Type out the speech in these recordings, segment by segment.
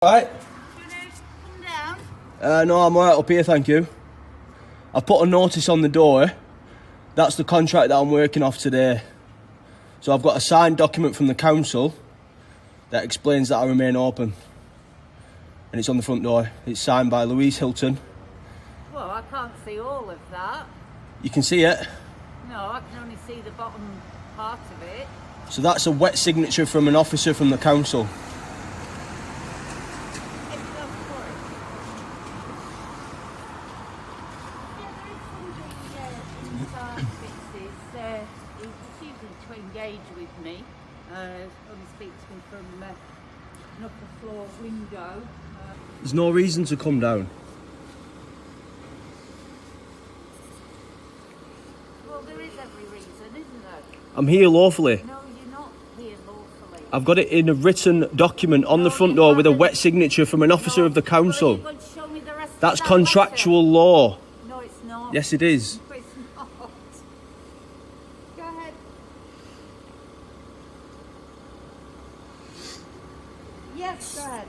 Right. Do you want to come down? No, I'm alright up here, thank you. I've put a notice on the door. That's the contract that I'm working off today. So I've got a signed document from the council that explains that I remain open. And it's on the front door. It's signed by Louise Hilton. Well, I can't see all of that. You can see it. No, I can only see the bottom part of it. So that's a wet signature from an officer from the council. He's refusing to engage with me. Only speaks to me from an upper floor window. There's no reason to come down. Well, there is every reason, isn't there? I'm here lawfully. No, you're not here lawfully. I've got it in a written document on the front door with a wet signature from an officer of the council. You're going to show me the rest of That's that contractual letter? law. No, it's not. Yes, it is. No, it's not. Go ahead. Yes, go ahead.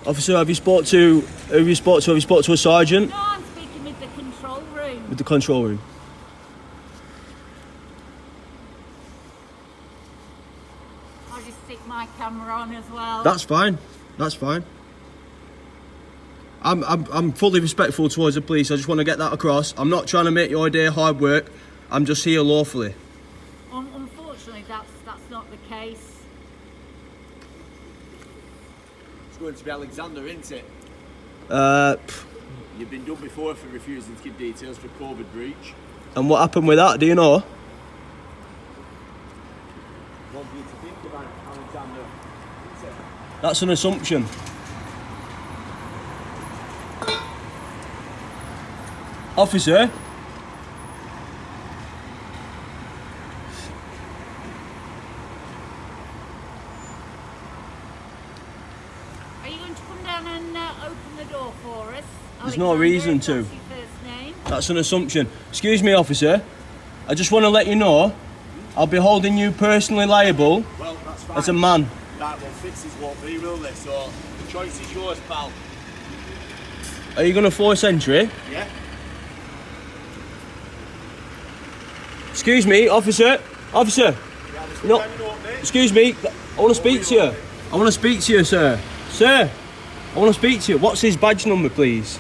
Officer, have you spoke to a sergeant? No, I'm speaking with the control room. With the control room. I'll just stick my camera on as well. That's fine. That's fine. I'm fully respectful towards the police. I just want to get that across. I'm not trying to make your day hard work. I'm just here lawfully. Unfortunately, that's not the case. It's going to be Alexander, isn't it? You've been done before for refusing to give details for COVID breach. And what happened with that? Do you know? Want you to think about Alexander, isn't it? That's an assumption. Officer? Are you going to come down and open the door for us? There's no Alexander, reason if to. that's your first name. That's an assumption. Excuse me, officer. I just want to let you know I'll be holding you personally liable Well, that's fine. as a man. Right, well, fixes won't be, will they? So, the choice is yours, pal. Are you going to force entry? Yeah? Excuse me, officer. Officer. Yeah, let's No. go down your note, mate. Excuse me. I want to speak to you. I want to speak to you, sir. Sir, I want to speak to you. What's his badge number, please?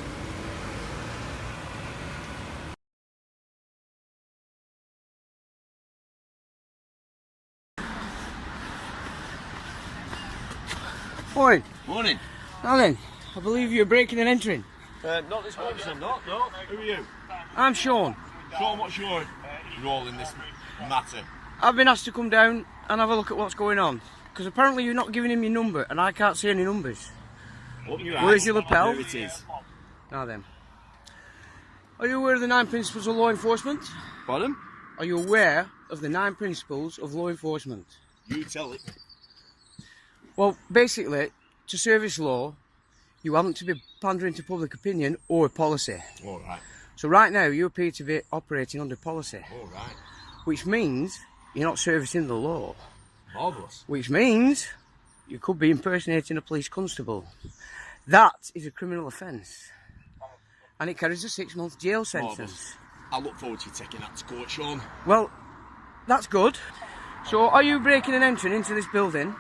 Morning. Morning. Now then, I believe you're breaking and entering. Not this officer, not. No. Who are you? I'm Sean. Sean, what's your role in this matter? I've been asked to come down and have a look at what's going on. Because apparently you're not giving him your number and I can't see any numbers. Open your Where's eyes. your lapel? There it is. Now then. Are you aware of the 9 principles of law enforcement? Pardon? Are you aware of the 9 principles of law enforcement? You tell it. Well, basically, to service law, you haven't to be pandering to public opinion or policy. Alright. So right now, you appear to be operating under policy. Alright. Which means you're not servicing the law. Marvellous. Which means you could be impersonating a police constable. That is a criminal offence. And it carries a 6-month jail sentence. Marvellous. I look forward to you taking that to court, Sean. Well, that's good. So are you breaking and entering into this building,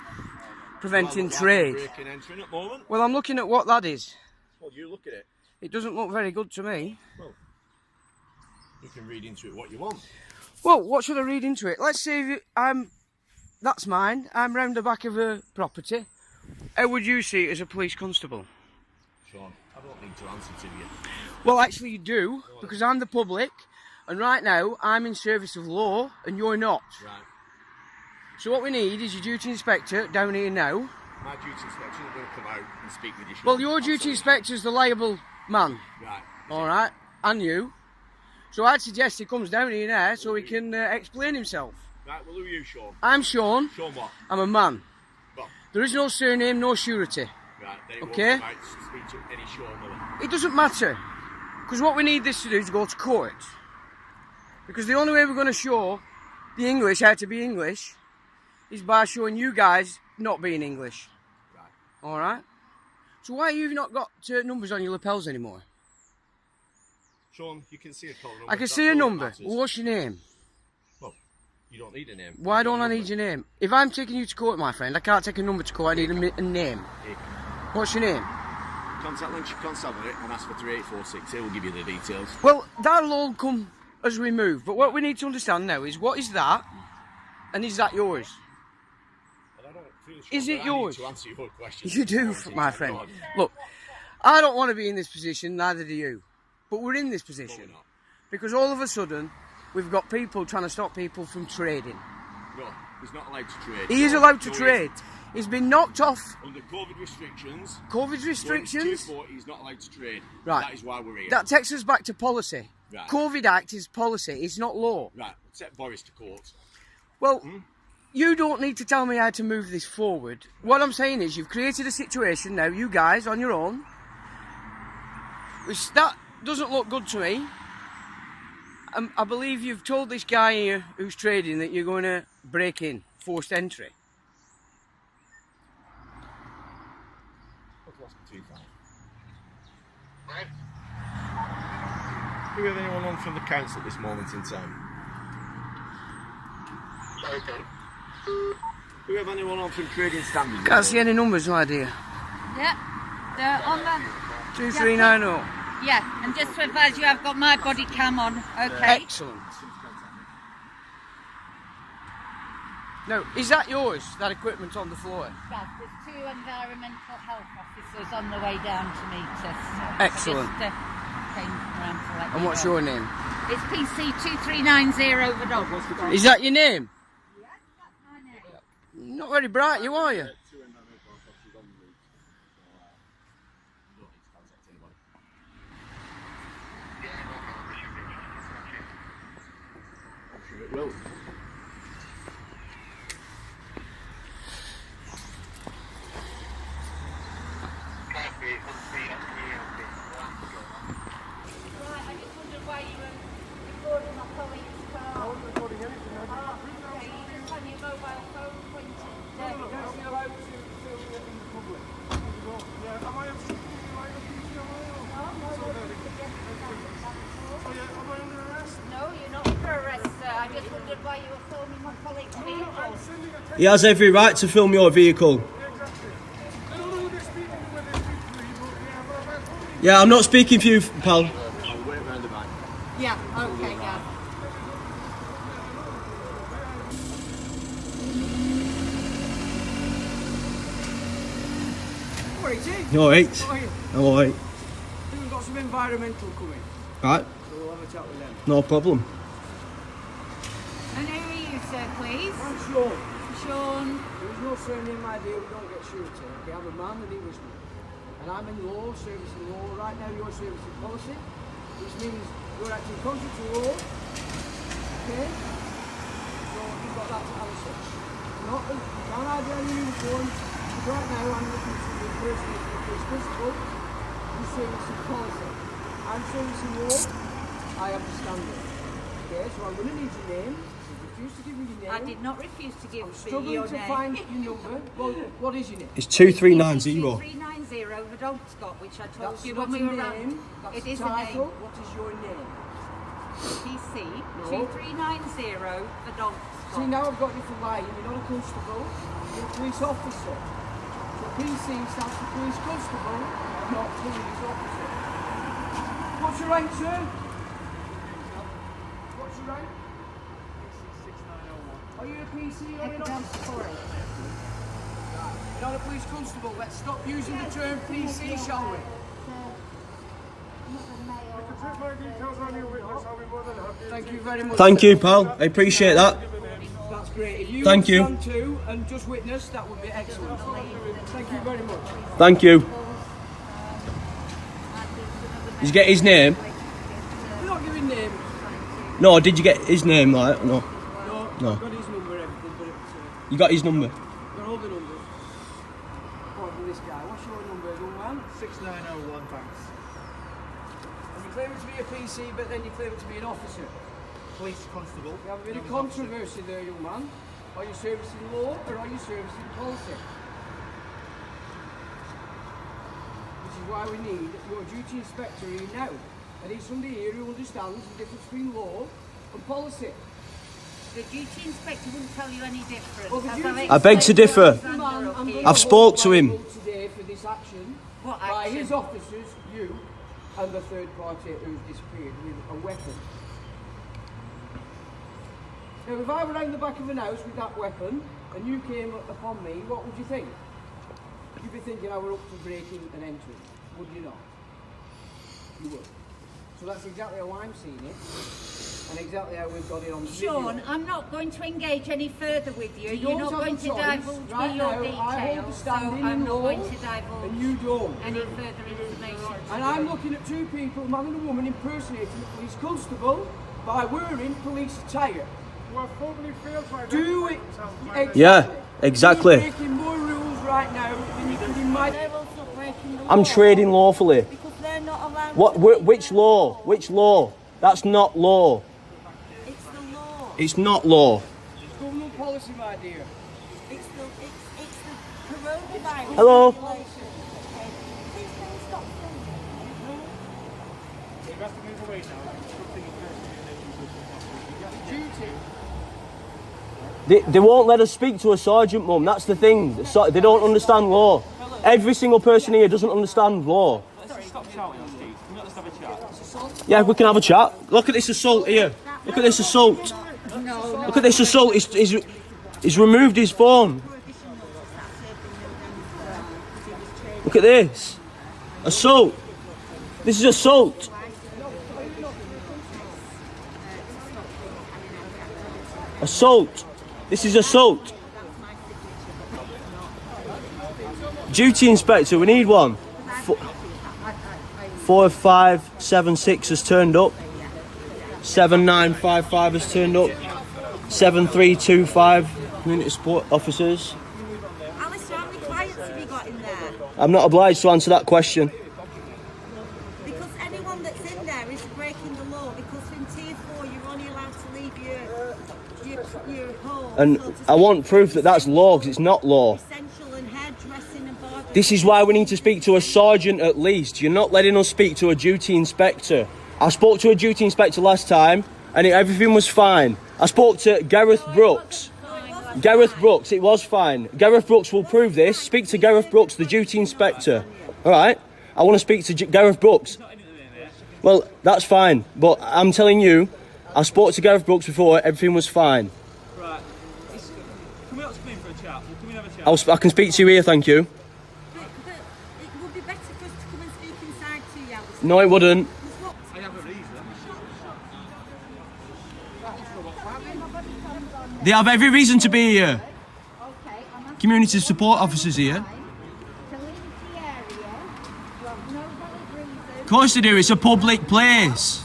preventing trade? Breaking and entering at the moment. Well, I'm looking at what that is. Well, you look at it. It doesn't look very good to me. Well, you can read into it what you want. Well, what should I read into it? Let's say that's mine. I'm round the back of a property. How would you see it as a police constable? Sean, I don't need to answer to you. Well, actually you do, because I'm the public, and right now I'm in service of law, and you're not. Right. So what we need is your duty inspector down here now. My duty inspector is going to come out and speak with you, Sean. Well, your duty inspector is the liable man, Right. alright, and you. So I'd suggest he comes down here now so he can explain himself. Right, well, who are you, Sean? I'm Sean, Sean what? I'm a man. Well, There is no surname, no surety. right, then it Okay. won't come out to speak to any Sean, will it? It doesn't matter, because what we need this to do is go to court. Because the only way we're going to show the English how to be English is by showing you guys not being English. Right. All right. So why have you not got numbers on your lapels anymore? Sean, you can see a colour number. I can That's see a all that number. matters. Well, what's your name? Well, you don't need a name. Why You've got don't a I need number. your name? If I'm taking you to court, my friend, I can't take a number to court. I need a name. Here. What's your name? Contact Lancashire Constabulary and ask for 3846. It will give you the details. Well, that'll all come as we move. But what we need to understand now is what is that, and is that yours? And I don't feel Is sure it that yours? I need to answer your question. You do, my friend. Look, I don't want to be in this position, neither do you. But we're in this position No, we're not. because all of a sudden we've got people trying to stop people from trading. No, he's not allowed to trade. He is No, allowed to no, he trade. isn't. He's been knocked off Under COVID restrictions. COVID restrictions. 240, he's not allowed to trade. Right. That is why we're here. That takes us back to policy. Right. COVID Act is policy, it's not law. Right, set Boris to court. Well, you don't need to tell me how to move this forward. What I'm saying is you've created a situation now, you guys, on your own, which that doesn't look good to me. I believe you've told this guy here who's trading that you're going to break in, forced entry. Do we have anyone on from the council at this moment in time? Do we have anyone on from trading standards? Can't see any numbers, my dear. Yeah, they're on the... 2390. Yeah, and just to advise you, I've got my body cam on, okay? Excellent. Now, is that yours, that equipment on the floor? Yeah, there's 2 environmental health officers on the way down to meet us. Excellent. Just, came around to let And you what's know. your name? It's PC 2390 the dog. Is that your name? Yeah, that's my name. Not very bright, you are you? Well, Right, I just wondered why you were recording my colleague's car. I wasn't recording anything. Okay, you just on your mobile phone pointed. No, you're not under arrest, sir. I just wondered why you were filming my colleague's vehicle. He has every right to film your vehicle. Yeah, I'm not speaking for you, pal. I'll wait around the back. Yeah, okay, yeah. You alright? I'm alright. We've got some environmental coming, Right, so we'll have a chat with them. no problem. And who are you, sir, please? I'm Sean. Sean. There's no surname idea, we don't get surety. Okay, I'm a man and he was me. And I'm in law, servicing law. Right now you're servicing policy, which means you're acting contrary to law. Okay? So you've got that to answer. Not, you can't hide behind your uniform. Because right now I'm looking to the person who's the police principal who's servicing policy. I'm servicing law, I have the standard. Okay, so I'm going to need your name. You refuse to give me your name. I did not refuse to give I'm you struggling your to name. find your number. Well, what is your name? It's 2390. 2390 the dog Scott, which I told That's you not when we a were name. around. That's It a is a title. name. What is your name? PC No. 2390 the dog See, Scott. now I've got you for lying. You're not a constable. You're a police officer. So PC stands for police constable, not police officer. What's your rank, sir? What's your rank? Are you a PC or an officer? You're not a police constable. Let's stop using the term PC, shall we? Thank you very much. Thank you, pal. I appreciate that. That's great. If you Thank you. stand too and just witness, that would be excellent. Thank you very much. Thank you. Did you get his name? We're not giving names. No, did you get his name, like? No. No. I've got his number, everything, but You got his number? got all the numbers. Apart from this guy. What's your number, young man? 6901, thanks. And you claim it to be a PC, but then you claim it to be an officer. Police constable. We have a bit of controversy there, young man. Are you servicing law or are you servicing policy? Which is why we need your duty inspector here now. I need somebody here who understands the difference between law and policy. The duty inspector wouldn't tell you any different. Well, the duty I beg to differ. I've spoke to him. Today for this action What by action? his officers, you, and the third party who's disappeared with a weapon. Now, if I were round the back of an house with that weapon and you came upon me, what would you think? You'd be thinking I were up to breaking and entering, would you not? You would. So that's exactly how I'm seeing it, and exactly how we've got it on video. Sean, I'm not going to engage any further with you. You You're don't not have going a to choice. divulge Right me your now, I hold the details, so standing I'm in not law, going to divulge and you don't. any further information. And I'm looking at two people, a man and a woman, impersonating a police constable by wearing police attire. Do it. Yeah, exactly. You're breaking more rules right now than you could imagine. They're also breaking the law. I'm trading lawfully. Because they're not allowed What? Which law? Which law? That's not law. It's the law. It's not law. It's government policy, my dear. It's the coronavirus. Hello? regulation. Okay. Please can you stop filming? You have to move away now. Duty. They won't let us speak to a sergeant, Mum. That's the thing. They don't understand law. Every single person here doesn't understand law. Stop shouting, Steve. Can we just have a chat? Yeah, we can have a chat. Look at this assault here. Look at this assault. Look at this assault. He's removed his phone. Look at this. Assault. This is assault. Assault. This is assault. Duty inspector, we need one. 4576 has turned up. 7955 has turned up. 7325 community support officers. Alistair, how many clients have you got in there? I'm not obliged to answer that question. Because anyone that's in there is breaking the law. Because in tier 4 you're only allowed to leave your home. And so to I speak. want proof that that's law, because it's not law. Essential and hairdressing and barbering. This is why we need to speak to a sergeant at least. You're not letting us speak to a duty inspector. I spoke to a duty inspector last time and everything was fine. I spoke to Gareth Brooks. Gareth Brooks, it was fine. Gareth Brooks will prove this. Speak to Gareth Brooks, the duty inspector. All right? I want to speak to Gareth Brooks. Well, that's fine. But I'm telling you, I spoke to Gareth Brooks before, everything was fine. Right. Can we not come in for a chat? Can we have a chat? I can speak to you here, thank you. But it would be better for us to come and speak inside to you, Alistair. No, it wouldn't. I have a reason. They have every reason to be here. Okay, I'm asking Community support officers here. to leave the area. You have no valid reason. Of course they do, it's a public place.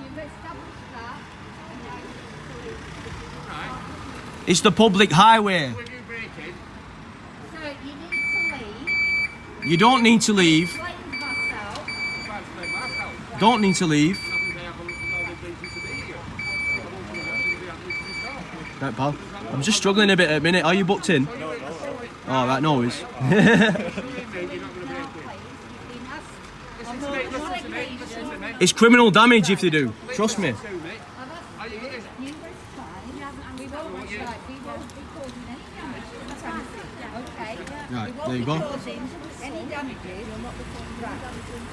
You've established that. It's the public highway. So you need to leave. You don't need to leave. Explain myself. Don't need to leave. Right, pal. I'm just struggling a bit at the minute. Are you booked in? No. Oh, right, no worries. It's criminal damage if they do. Trust me. Right, there you go.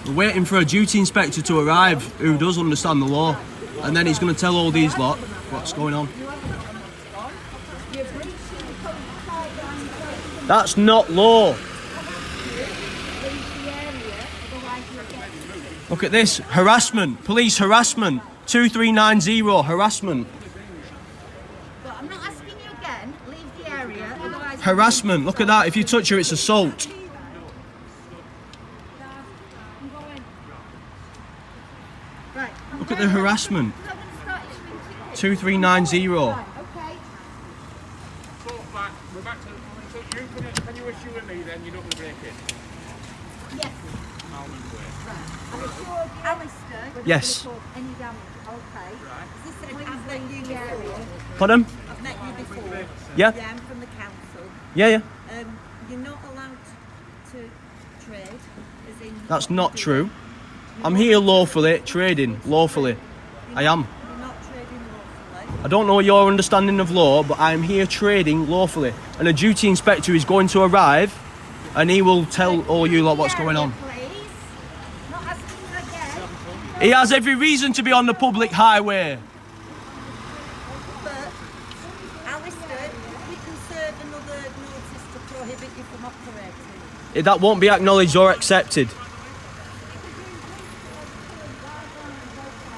We're waiting for a duty inspector to arrive who does understand the law. And then he's going to tell all these lot what's going on. That's not law. Look at this. Harassment. Police harassment. 2390 harassment. But I'm not asking you again. Leave the area. Otherwise, Harassment. Look at that. If you touch her, it's assault. right. Look at the harassment. 2390. Okay. So, back, we're back to. So, can you assure me then you're not going to break it? Yes. Malman Way. Alistair, Yes. any damage, okay. Right. Is this I've met you before. Pardon? I've met you before. Yeah. Yeah, I'm from the council. Yeah. You're not allowed to trade, as in... That's not true. I'm here lawfully, trading lawfully. I am. You're not trading lawfully. I don't know your understanding of law, but I'm here trading lawfully. And a duty inspector is going to arrive and he will tell all you lot what's going on. Please. Not asking again. He has every reason to be on the public highway. But, Alistair, we can serve another notice to prohibit you from operating. That won't be acknowledged or accepted.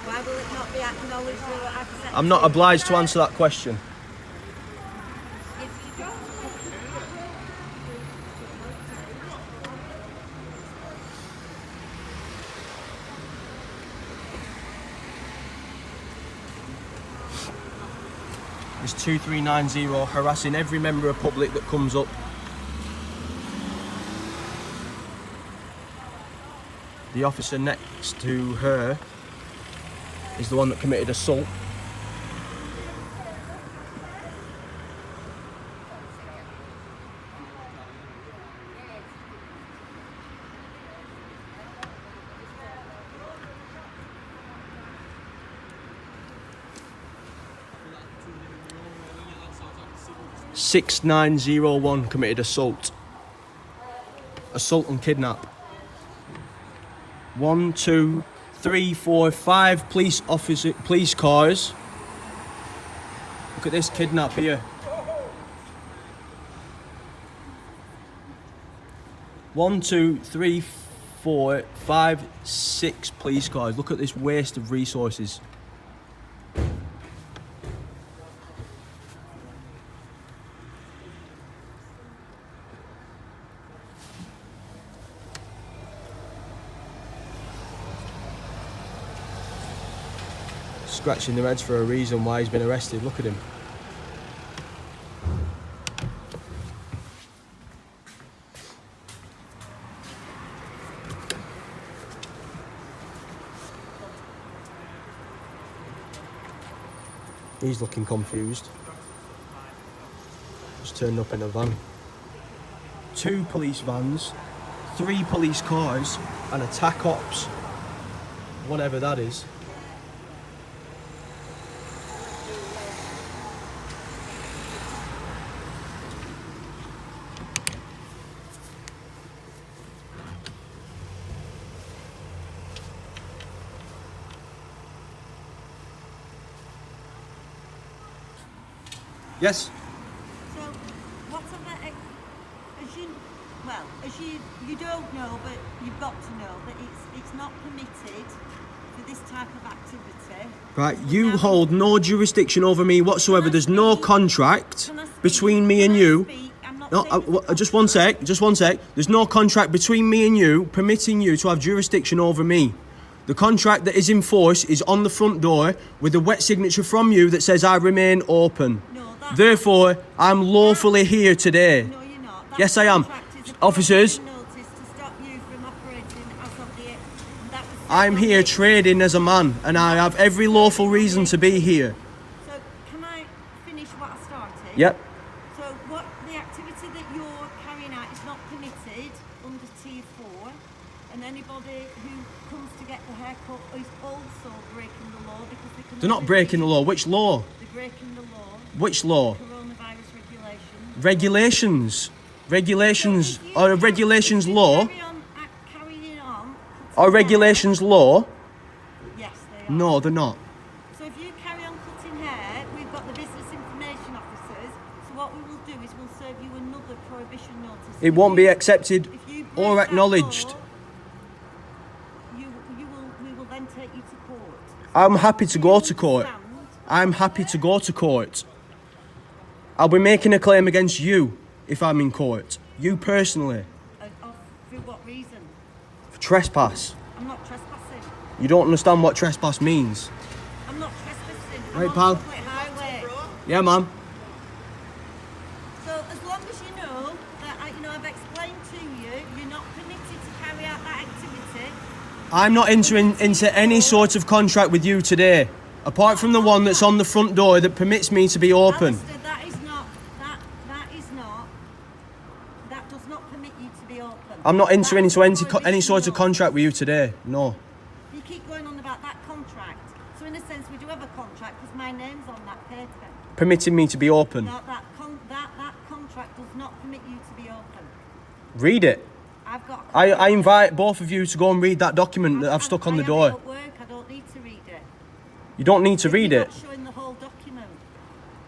Why will it not be acknowledged or accepted? I'm not obliged to answer that question. If you don't. It's 2390 harassing every member of public that comes up. The officer next to her is the one that committed assault. That's 6901 committed assault. Assault and kidnap. 1, 2, 3, 4, 5 police cars. Look at this kidnap here. 1, 2, 3, 4, 5, 6 police cars. Look at this waste of resources. Scratching their heads for a reason why he's been arrested. Look at him. He's looking confused. Just turned up in a van. 2 police vans, 3 police cars, and a TAC ops. Whatever that is. Yes. So, whatever, as you don't know, but you've got to know that it's not permitted for this type of activity. Right, you hold no jurisdiction over me whatsoever. There's no contract between me and you. No, just one sec. There's no contract between me and you permitting you to have jurisdiction over me. The contract that is in force is on the front door with a wet signature from you that says I remain open. Therefore, I'm lawfully here today. No, you're not. Yes, I am. Officers, I'm here trading as a man and I have every lawful reason to be here. So, can I finish what I started? Yep. So, what the activity that you're carrying out is not permitted under Tier 4, and anybody who comes to get the haircut is also breaking the law because they can. They're not breaking the law. Which law? They're breaking the law. Which law? Coronavirus regulations. Regulations. Regulations. Or regulations law. Carrying on. Or regulations law. Yes, they are. No, they're not. So if you carry on cutting hair, we've got the business information officers. So what we will do is we'll serve you another prohibition notice. It won't be accepted If you break or that acknowledged. law, we will then take you to court. I'm happy to go to court. Stand. I'm happy to go to court. I'll be making a claim against you if I'm in court. You personally. For what reason? For trespass. I'm not trespassing. You don't understand what trespass means. I'm not trespassing. I'm Right, on pal. the public highway. Yeah, ma'am. So as long as you know that I've explained to you, you're not permitted to carry out that activity. I'm not entering into any sort of contract with you today, apart from the one that's on the front door that permits me to be open. Alistair, that does not permit you to be open. I'm not entering into any That sort of no. contract with you today. No. You keep going on about that contract. So in a sense, we do have a contract because my name's on that paper. Permitting me to be open. That contract does not permit you to be open. Read it. I've got. A I invite both of you to go and read that document that I've stuck on the I have door. it at work. I don't need to read it. You don't need to read You're it. not showing the whole document.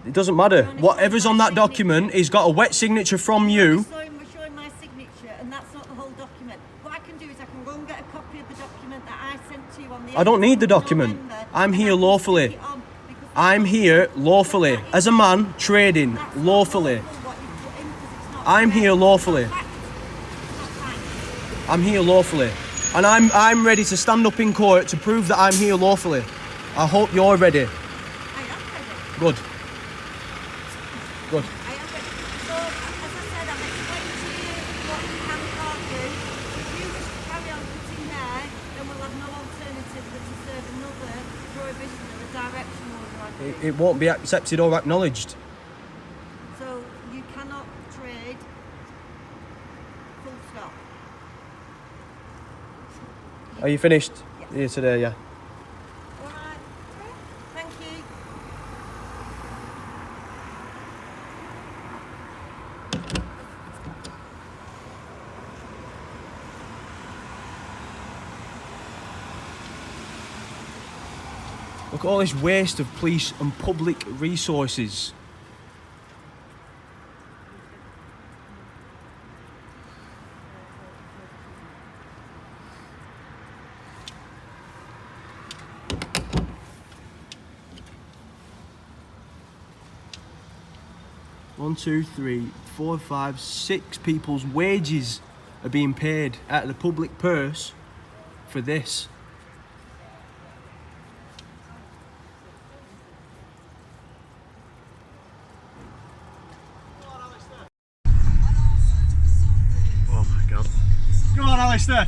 It doesn't matter. only Whatever's showing on my that document signature. has got a wet signature from you. We're showing my signature, and that's not the whole document. What I can do is I can go and get a copy of the document that I sent to you on the. I don't need the 18th of document. November, I'm and here I can lawfully. stick it on because I'm here lawfully. As a man, trading that's not lawfully. lawful what you've put in 'cause it's not I'm correct. here lawfully. It's not fact. It's not fact. I'm here lawfully. And I'm ready to stand up in court to prove that I'm here lawfully. I hope you're ready. I am ready. Good. Good. I am ready. So, as I said, I've explained to you what you can and can't do. If you wish to carry on putting there, then we'll have no alternative but to serve another prohibition or a direction order on you. It won't be accepted or acknowledged. So, you cannot trade full stop. Are you finished? Yes. Here today, yeah. All right. Thank you. Look at all this waste of police and public resources. One, two, three, 4, 5, 6 people's wages are being paid out of the public purse for this. Oh my god. Go on, Alistair!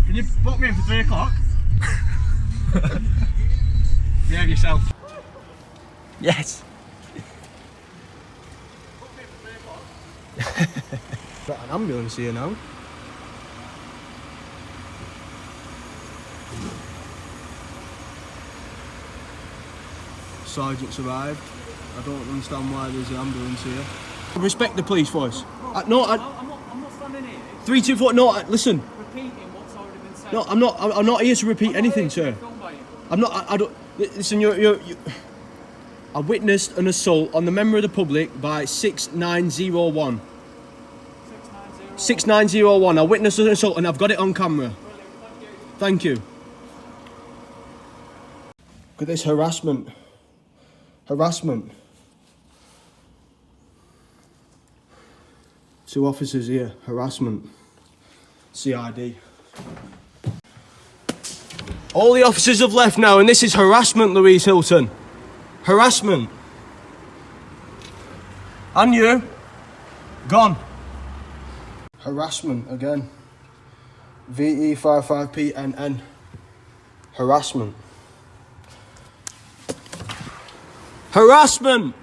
Can you book me in for 3 o'clock? Behave yourself. Yes. Got an ambulance here now. Sergeant's arrived. I don't understand why there's an ambulance here. Respect the police force. I'm not standing here 3, 2, 4. No, listen. repeating what's already been said. No, I'm not here to repeat anything, sir. Filmed by you. I'm not. I don't. Listen, you. I witnessed an assault on the member of the public by 6901. 6901. 6901. I witnessed an assault and I've got it on camera. Thank you. Look at this harassment. Harassment. 2 officers here. Harassment. CID. All the officers have left now and this is harassment, Louise Hilton. Harassment. And you. Gone. Harassment again. VE55PNN. Harassment. Harassment!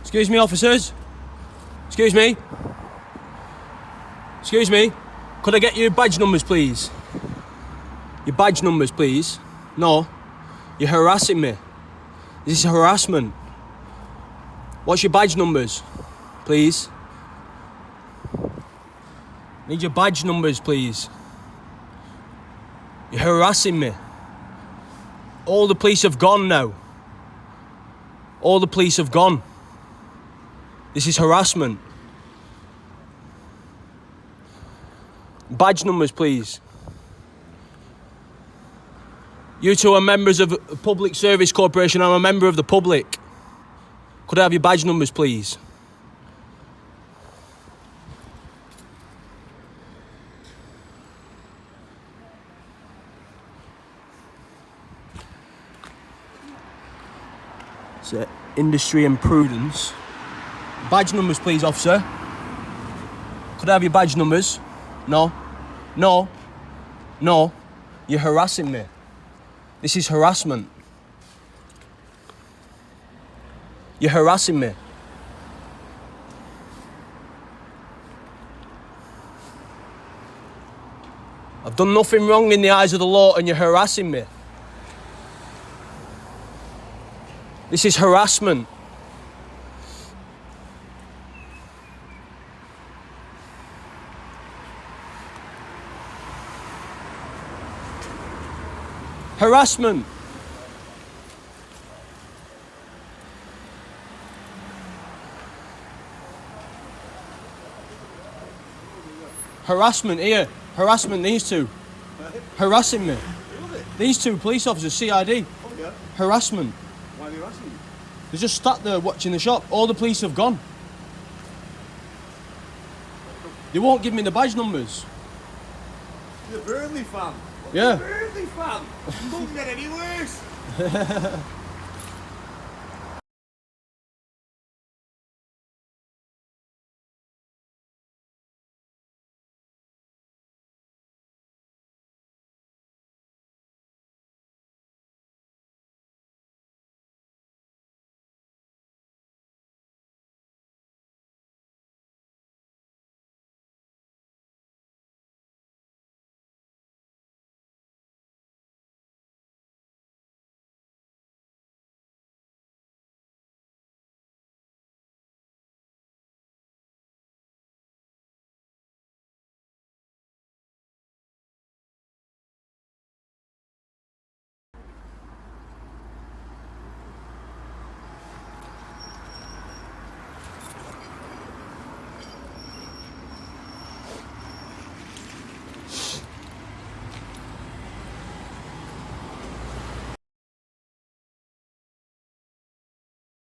Excuse me, officers. Excuse me. Excuse me. Could I get your badge numbers, please? Your badge numbers, please. No. You're harassing me. This is harassment. What's your badge numbers, please? Need your badge numbers, please. You're harassing me. All the police have gone now. All the police have gone. This is harassment. Badge numbers, please. You two are members of a Public Service Corporation. I'm a member of the public. Could I have your badge numbers, please? So, industry and prudence. Badge numbers, please, officer. Could I have your badge numbers? No. No. No. You're harassing me. This is harassment. You're harassing me. I've done nothing wrong in the eyes of the law and you're harassing me. This is harassment. Harassment. Harassment here. Harassment, these two. Harassing me. These two police officers, CID. Oh, yeah. Harassment. Why are they harassing you? They're just sat there watching the shop. All the police have gone. They won't give me the badge numbers. You're a Burnley fan. Yeah. Burnley fan. Don't get any worse.